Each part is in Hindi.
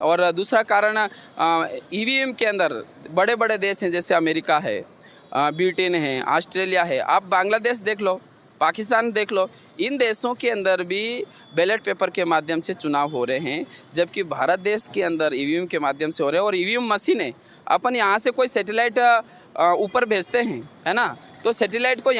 और दूसरा कारण ईवीएम के अंदर बड़े बड़े देश हैं, जैसे अमेरिका है, ब्रिटेन है, ऑस्ट्रेलिया है, आप बांग्लादेश देख लो, पाकिस्तान देख लो, इन देशों के अंदर भी बैलेट पेपर के माध्यम से चुनाव हो रहे हैं, जबकि भारत देश के अंदर ईवीएम के माध्यम से हो रहे हैं। और ईवीएम मशीनें अपन यहाँ से कोई सैटेलाइट ऊपर भेजते हैं, है ना, तो सैटेलाइट को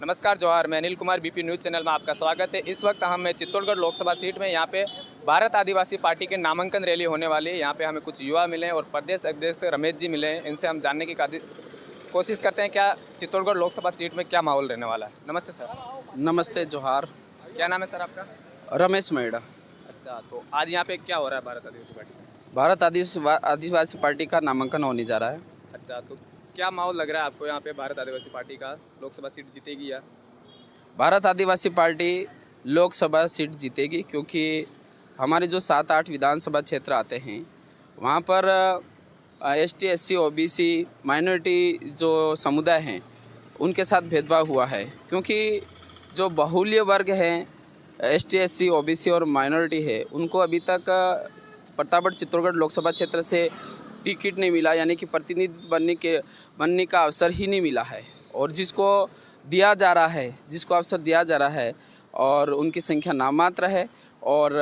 नमस्कार जोहार, मैं Anil Kumar BP news channel में आपका स्वागत है। इस वक्त हम चित्तौड़गढ़ लोकसभा सीट में यहाँ पे भारत आदिवासी पार्टी के नामांकन रैली होने वाली है। यहाँ पे हमें कुछ युवा मिले और प्रदेश अध्यक्ष रमेश जी मिले हैं। इनसे हम जानने की कोशिश करते हैं क्या चित्तौड़गढ़ लोकसभा सीट में क्या माहौल रहने वाला है। नमस्ते सर। नमस्ते जोहार। क्या नाम है सर आपका? रमेश मेड़ा। अच्छा, तो आज यहाँ पे क्या हो रहा है भारत आदिवासी पार्टी? भारत आदिवासी पार्टी का नामांकन होने जा रहा है। अच्छा, तो क्या माहौल लग रहा है आपको यहाँ पे भारत आदिवासी पार्टी का लोकसभा सीट जीतेगी या? भारत आदिवासी पार्टी लोकसभा सीट जीतेगी, क्योंकि हमारे जो 7-8 विधानसभा क्षेत्र आते हैं वहाँ पर एसटी, एससी, ओबीसी, माइनॉरिटी जो समुदाय हैं उनके साथ भेदभाव हुआ है। क्योंकि जो बहुल्य वर्ग हैं, एसटी, एससी, ओबीसी और माइनॉरिटी है, उनको अभी तक प्रतापगढ़ चित्तौड़गढ़ लोकसभा क्षेत्र से टिकट नहीं मिला, यानी कि प्रतिनिधि बनने का अवसर ही नहीं मिला है। और जिसको दिया जा रहा है, जिसको अवसर दिया जा रहा है और उनकी संख्या नामात्र है, और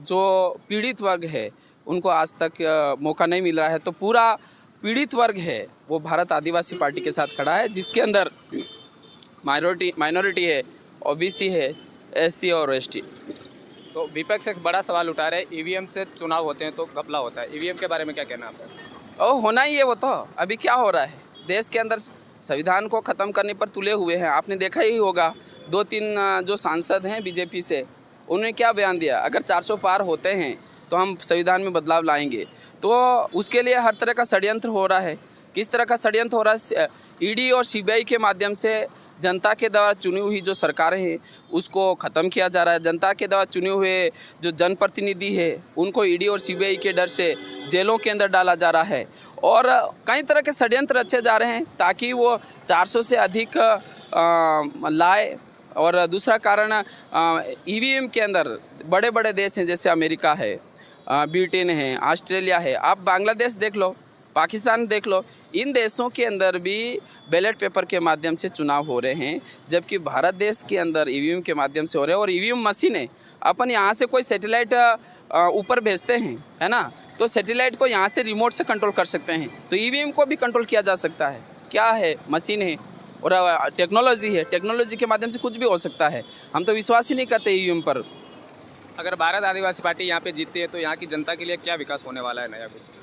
जो पीड़ित वर्ग है उनको आज तक मौका नहीं मिल रहा है। तो पूरा पीड़ित वर्ग है वो भारत आदिवासी पार्टी के साथ खड़ा है, जिसके अंदर माइनॉरिटी है, ओबीसी है, एससी और एसटी। तो विपक्ष एक बड़ा सवाल उठा रहे हैं, ईवीएम से चुनाव होते हैं तो घपला होता है। ईवीएम के बारे में क्या कहना है आपका? होना ही है वो। तो अभी क्या हो रहा है, देश के अंदर संविधान को ख़त्म करने पर तुले हुए हैं। आपने देखा ही होगा 2-3 जो सांसद हैं बीजेपी से, उन्होंने क्या बयान दिया, अगर 400 पार होते हैं तो हम संविधान में बदलाव लाएंगे। तो उसके लिए हर तरह का षड्यंत्र हो रहा है। किस तरह का षड्यंत्र हो रहा है? ईडी और सीबीआई के माध्यम से जनता के द्वारा चुनी हुई जो सरकारें हैं उसको ख़त्म किया जा रहा है। जनता के द्वारा चुने हुए जो जनप्रतिनिधि है उनको ईडी और सीबीआई के डर से जेलों के अंदर डाला जा रहा है। और कई तरह के षड्यंत्र रचे जा रहे हैं ताकि वो 400 से अधिक लाए। और दूसरा कारण ईवीएम के अंदर बड़े बड़े देश हैं, जैसे अमेरिका है, ब्रिटेन है, ऑस्ट्रेलिया है, आप बांग्लादेश देख लो, पाकिस्तान देख लो, इन देशों के अंदर भी बैलेट पेपर के माध्यम से चुनाव हो रहे हैं, जबकि भारत देश के अंदर ईवीएम के माध्यम से हो रहे हैं। और ईवीएम मशीनें अपन यहाँ से कोई सैटेलाइट ऊपर भेजते हैं, है ना, तो सैटेलाइट को यहाँ से रिमोट से कंट्रोल कर सकते हैं, तो ईवीएम को भी कंट्रोल किया जा सकता है। क्या है, मशीन है और टेक्नोलॉजी है, टेक्नोलॉजी के माध्यम से कुछ भी हो सकता है। हम तो विश्वास ही नहीं करते ईवीएम पर। अगर भारत आदिवासी पार्टी यहाँ पे जीतती है तो यहाँ की जनता के लिए क्या विकास होने वाला है नया कुछ?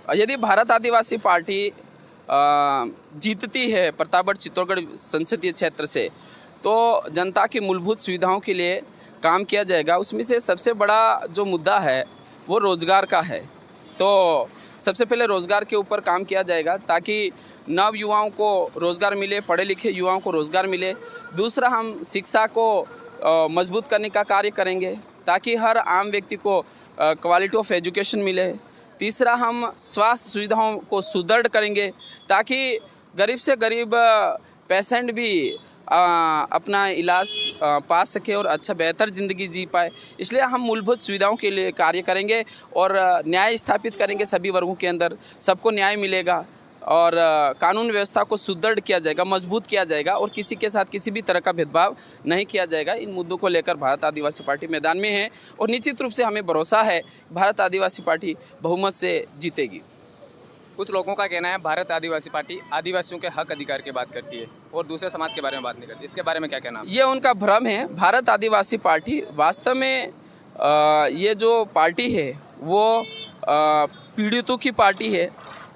यदि भारत आदिवासी पार्टी जीतती है प्रतापगढ़ चित्तौड़गढ़ संसदीय क्षेत्र से, तो जनता की मूलभूत सुविधाओं के लिए काम किया जाएगा। उसमें से सबसे बड़ा जो मुद्दा है वो रोज़गार का है। तो सबसे पहले रोज़गार के ऊपर काम किया जाएगा ताकि नव युवाओं को रोज़गार मिले, पढ़े लिखे युवाओं को रोज़गार मिले। दूसरा, हम शिक्षा को मजबूत करने का कार्य करेंगे ताकि हर आम व्यक्ति को क्वालिटी ऑफ एजुकेशन मिले। तीसरा, हम स्वास्थ्य सुविधाओं को सुदृढ़ करेंगे ताकि गरीब से गरीब पेशेंट भी अपना इलाज पा सके और अच्छा बेहतर ज़िंदगी जी पाए। इसलिए हम मूलभूत सुविधाओं के लिए कार्य करेंगे और न्याय स्थापित करेंगे। सभी वर्गों के अंदर सबको न्याय मिलेगा और कानून व्यवस्था को सुदृढ़ किया जाएगा, मजबूत किया जाएगा और किसी के साथ किसी भी तरह का भेदभाव नहीं किया जाएगा। इन मुद्दों को लेकर भारत आदिवासी पार्टी मैदान में है और निश्चित रूप से हमें भरोसा है भारत आदिवासी पार्टी बहुमत से जीतेगी। कुछ लोगों का कहना है भारत आदिवासी पार्टी आदिवासियों के हक अधिकार की बात करती है और दूसरे समाज के बारे में बात नहीं करती, इसके बारे में क्या कहना है? ये उनका भ्रम है। भारत आदिवासी पार्टी वास्तव में ये जो पार्टी है वो पीड़ितों की पार्टी है,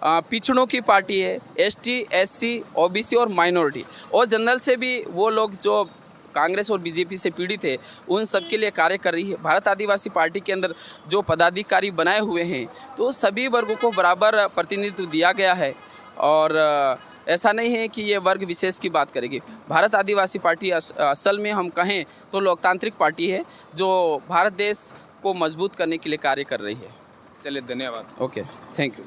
पिछड़ों की पार्टी है, एसटी, एससी, ओबीसी और माइनॉरिटी और जनरल से भी वो लोग जो कांग्रेस और बीजेपी से पीड़ित है उन सब के लिए कार्य कर रही है। भारत आदिवासी पार्टी के अंदर जो पदाधिकारी बनाए हुए हैं तो सभी वर्गों को बराबर प्रतिनिधित्व दिया गया है और ऐसा नहीं है कि ये वर्ग विशेष की बात करेगी। भारत आदिवासी पार्टी असल में हम कहें तो लोकतांत्रिक पार्टी है जो भारत देश को मजबूत करने के लिए कार्य कर रही है। चलिए, धन्यवाद। Okay, thank you.